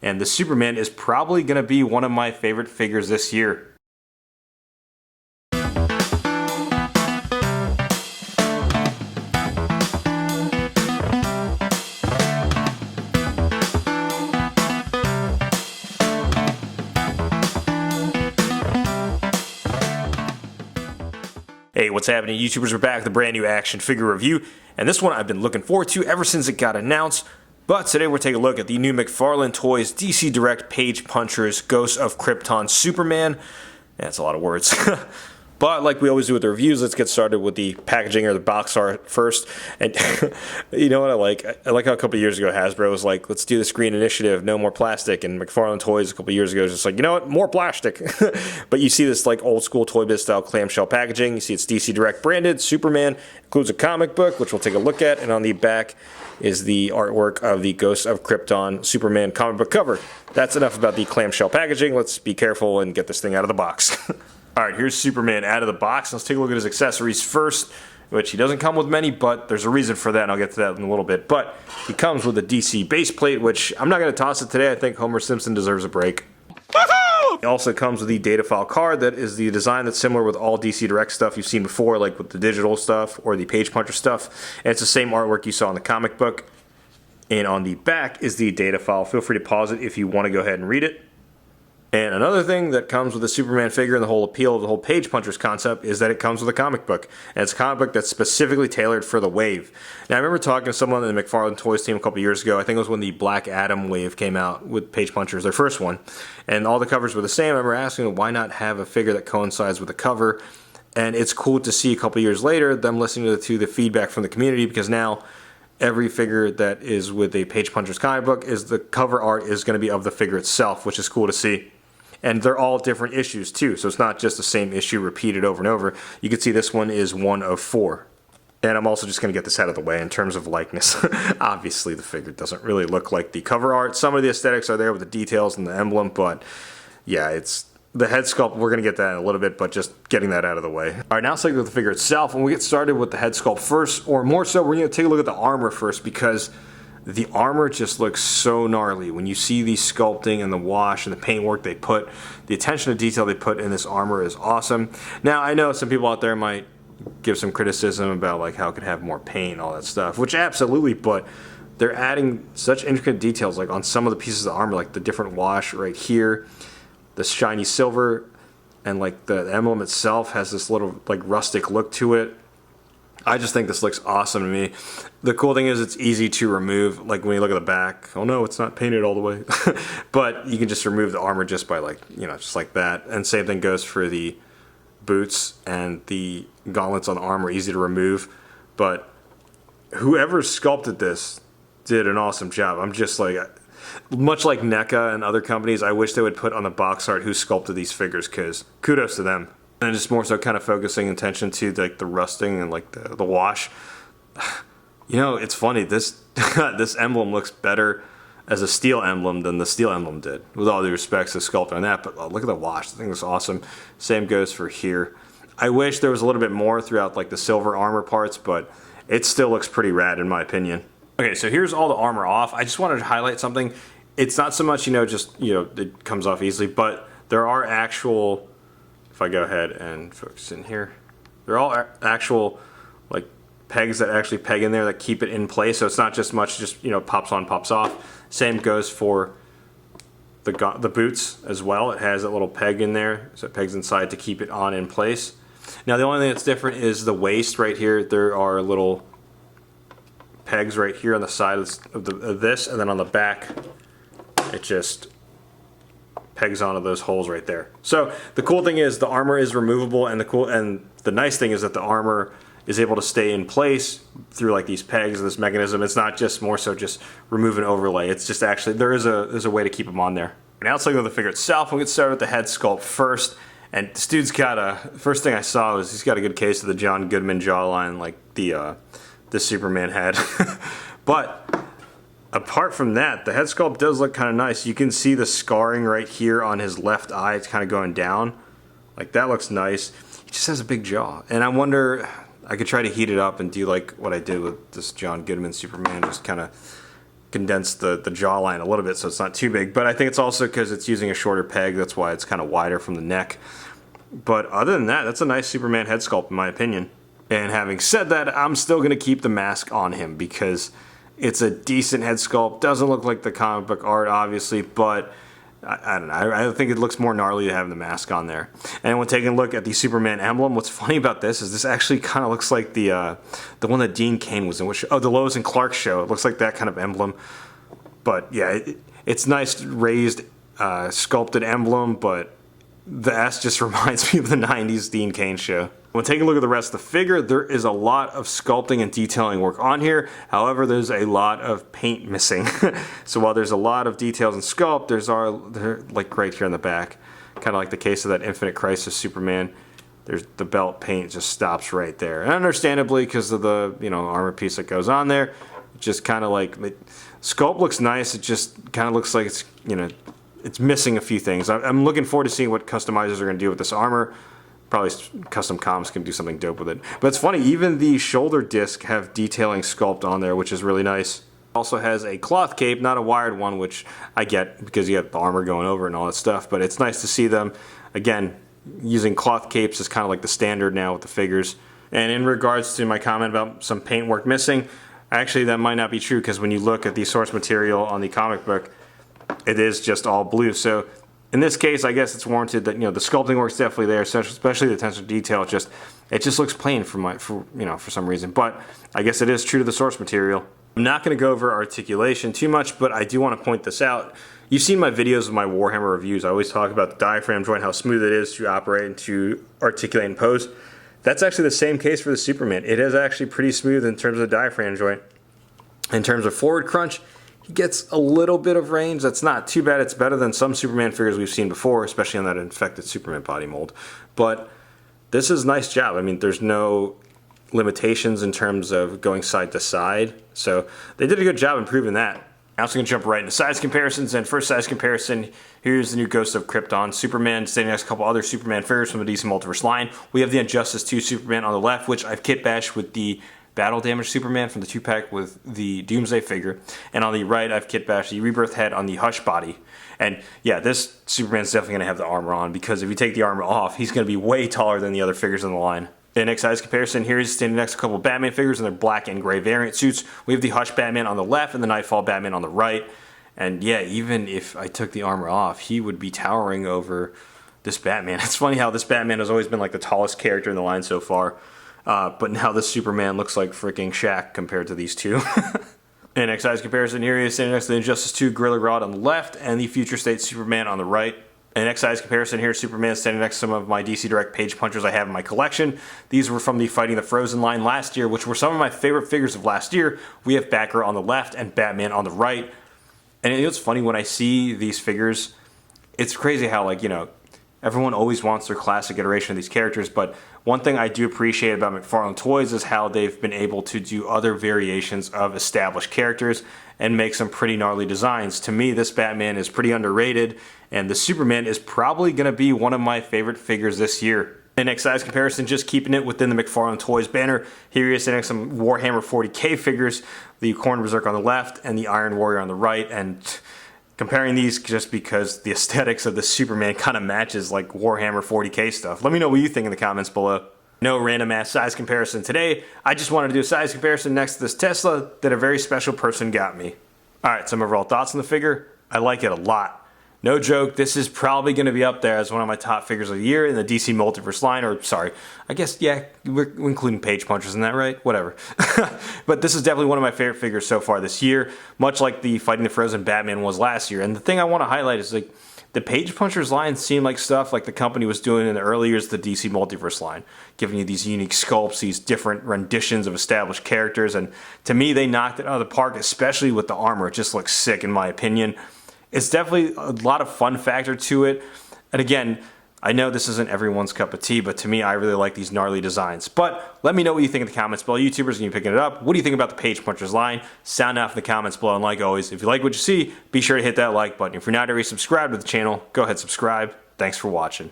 and the Superman is probably going to be one of my favorite figures this year. Hey, what's happening, YouTubers? We're back with a brand new action figure review, and this one I've been looking forward to ever since it got announced. But today we're taking a look at the new McFarlane Toys DC Direct Page Punchers Ghost of Krypton Superman. That's a lot of words. But like we always do with the reviews, let's get started with the packaging or the box art first. And you know what I like? I like how a couple of years ago Hasbro was like, let's do this green initiative, no more plastic. And McFarlane Toys a couple of years ago was just like, you know what, more plastic. But you see this like old school Toy Biz style clamshell packaging. You see it's DC Direct branded. Superman includes a comic book, which we'll take a look at. And on the back is the artwork of the Ghost of Krypton Superman comic book cover. That's enough about the clamshell packaging. Let's be careful and get this thing out of the box. Alright, here's Superman out of the box. Let's take a look at his accessories first, which he doesn't come with many, but there's a reason for that, and I'll get to that in a little bit. But he comes with a DC base plate, which I'm not going to toss it today. I think Homer Simpson deserves a break. He also comes with the data file card. That is the design that's similar with all DC Direct stuff you've seen before, like with the digital stuff or the page puncher stuff. And it's the same artwork you saw in the comic book. And on the back is the data file. Feel free to pause it if you want to go ahead and read it. And another thing that comes with the Superman figure and the whole appeal of the whole page punchers concept is that it comes with a comic book. And it's a comic book that's specifically tailored for the wave. Now, I remember talking to someone in the McFarlane Toys team a couple years ago. I think it was when the Black Adam wave came out with page punchers, their first one. And all the covers were the same. I remember asking them, why not have a figure that coincides with the cover? And it's cool to see a couple years later them listening to the feedback from the community, because now every figure that is with a page punchers comic book is the cover art is going to be of the figure itself, which is cool to see. And they're all different issues too, so it's not just the same issue repeated over and over. You can see this one is 1 of 4. And I'm also just going to get this out of the way in terms of likeness. Obviously the figure doesn't really look like the cover art. Some of the aesthetics are there with the details and the emblem, but yeah, it's the head sculpt. We're going to get that in a little bit, but just getting that out of the way. Alright, now let's take a look at the figure itself. When we get started with the head sculpt first, or more so, we're going to take a look at the armor first, because the armor just looks so gnarly. When you see the sculpting and the wash and the paint work they put, the attention to detail they put in this armor is awesome. Now, I know some people out there might give some criticism about like how it could have more paint and all that stuff, which absolutely, but they're adding such intricate details like on some of the pieces of the armor, like the different wash right here, the shiny silver, and like the emblem itself has this little like rustic look to it. I just think this looks awesome to me. The cool thing is it's easy to remove. Like when you look at the back, oh no, it's not painted all the way. But you can just remove the armor just by like, you know, just like that. And same thing goes for the boots and the gauntlets on the armor, easy to remove. But whoever sculpted this did an awesome job. I'm just like, much like NECA and other companies, I wish they would put on the box art who sculpted these figures, because kudos to them. And just more so kind of focusing attention to like the rusting and like the wash. You know, it's funny, this this emblem looks better as a steel emblem than the steel emblem did. With all due respects to sculpting on that, but look at the wash, the thing looks awesome. Same goes for here. I wish there was a little bit more throughout like the silver armor parts, but it still looks pretty rad in my opinion. Okay, so here's all the armor off. I just wanted to highlight something. It's not so much, you know, just, you know, it comes off easily, but there are actual, if I go ahead and focus in here, they're all actual like pegs that actually peg in there that keep it in place. So it's not just much, just, you know, pops on, pops off. Same goes for the boots as well. It has a little peg in there, so it pegs inside to keep it on in place. Now the only thing that's different is the waist right here. There are little pegs right here on the side of this, and then on the back it just pegs onto those holes right there. So the cool thing is the armor is removable, and the nice thing is that the armor is able to stay in place through like these pegs and this mechanism. It's not just more so just remove and overlay. It's just actually there's a way to keep them on there. Now let's look at the figure itself. We'll get started with the head sculpt first. And this dude's got first thing I saw was he's got a good case of the John Goodman jawline like the Superman had. But apart from that, the head sculpt does look kind of nice. You can see the scarring right here on his left eye. It's kind of going down. Like, that looks nice. He just has a big jaw. And I wonder, I could try to heat it up and do like what I did with this John Goodman Superman, just kind of condense the jawline a little bit so it's not too big. But I think it's also because it's using a shorter peg. That's why it's kind of wider from the neck. But other than that, that's a nice Superman head sculpt in my opinion. And having said that, I'm still going to keep the mask on him because it's a decent head sculpt. Doesn't look like the comic book art, obviously, but I don't know. I think it looks more gnarly to have the mask on there. And when taking a look at the Superman emblem, what's funny about this is this actually kind of looks like the one that Dean Cain was in. The Lois and Clark show. It looks like that kind of emblem. But yeah, it's nice raised, sculpted emblem, but the S just reminds me of the 90s Dean Cain show. When taking a look at the rest of the figure, there is a lot of sculpting and detailing work on here. However, there's a lot of paint missing. So while there's a lot of details and sculpt, they're like right here in the back. Kind of like the case of that Infinite Crisis Superman. There's the belt paint just stops right there. And understandably, because of the armor piece that goes on there, just kind of like sculpt looks nice. It just kind of looks like it's missing a few things. I'm looking forward to seeing what customizers are going to do with this armor. Probably Custom Comics can do something dope with it. But it's funny, even the shoulder disc have detailing sculpt on there, which is really nice. Also has a cloth cape, not a wired one, which I get because you have the armor going over and all that stuff. But it's nice to see them, again, using cloth capes is kind of like the standard now with the figures. And in regards to my comment about some paintwork missing, actually that might not be true because when you look at the source material on the comic book, it is just all blue. So in this case, I guess it's warranted that the sculpting work's definitely there, especially the attention to detail. It just looks plain for some reason. But I guess it is true to the source material. I'm not going to go over articulation too much, but I do want to point this out. You've seen my videos of my Warhammer reviews. I always talk about the diaphragm joint, how smooth it is to operate and to articulate and pose. That's actually the same case for the Superman. It is actually pretty smooth in terms of the diaphragm joint. In terms of forward crunch, he gets a little bit of range. That's not too bad. It's better than some Superman figures we've seen before, especially on that infected Superman body mold. But this is a nice job. I mean, there's no limitations in terms of going side to side. So they did a good job improving that. I'm also going to jump right into size comparisons. And first size comparison, here's the new Ghost of Krypton Superman, standing next to a couple other Superman figures from the DC Multiverse line. We have the Injustice 2 Superman on the left, which I've kit bashed with the Battle Damage Superman from the 2-pack with the Doomsday figure. And on the right, I've kit bashed the Rebirth head on the Hush body. And yeah, this Superman's definitely going to have the armor on, because if you take the armor off, he's going to be way taller than the other figures in the line. In next size comparison, here he's standing next to a couple of Batman figures in their black and gray variant suits. We have the Hush Batman on the left and the Nightfall Batman on the right. And yeah, even if I took the armor off, he would be towering over this Batman. It's funny how this Batman has always been like the tallest character in the line so far. But now this Superman looks like freaking Shaq compared to these two. In next size comparison, here he is standing next to the Injustice 2 Gorilla Grodd on the left and the Future State Superman on the right. In next size comparison, here Superman standing next to some of my DC Direct page punchers I have in my collection. These were from the Fighting the Frozen line last year, which were some of my favorite figures of last year. We have Batgirl on the left and Batman on the right. And it's funny when I see these figures, it's crazy how, everyone always wants their classic iteration of these characters, but one thing I do appreciate about McFarlane Toys is how they've been able to do other variations of established characters and make some pretty gnarly designs. To me, this Batman is pretty underrated, and the Superman is probably going to be one of my favorite figures this year. In next size comparison, just keeping it within the McFarlane Toys banner, here is standing some Warhammer 40k figures, the Khorne Berserk on the left and the Iron Warrior on the right, and comparing these just because the aesthetics of the Superman kind of matches like Warhammer 40k stuff. Let me know what you think in the comments below. No random ass size comparison today. I just wanted to do a size comparison next to this Tesla that a very special person got me. Alright, some overall thoughts on the figure. I like it a lot. No joke, this is probably going to be up there as one of my top figures of the year in the DC Multiverse line, or sorry, I guess, yeah, we're including page punchers, isn't that right? Whatever. But this is definitely one of my favorite figures so far this year, much like the Fighting the Frozen Batman was last year. And the thing I want to highlight is the page punchers line seemed like stuff like the company was doing in the early years of the DC Multiverse line, giving you these unique sculpts, these different renditions of established characters, and to me they knocked it out of the park, especially with the armor. It just looks sick in my opinion. It's definitely a lot of fun factor to it. And again, I know this isn't everyone's cup of tea, but to me, I really like these gnarly designs. But let me know what you think in the comments below. YouTubers are going to be picking it up. What do you think about the Page Punchers line? Sound off in the comments below. And like always, if you like what you see, be sure to hit that like button. If you're not already subscribed to the channel, go ahead and subscribe. Thanks for watching.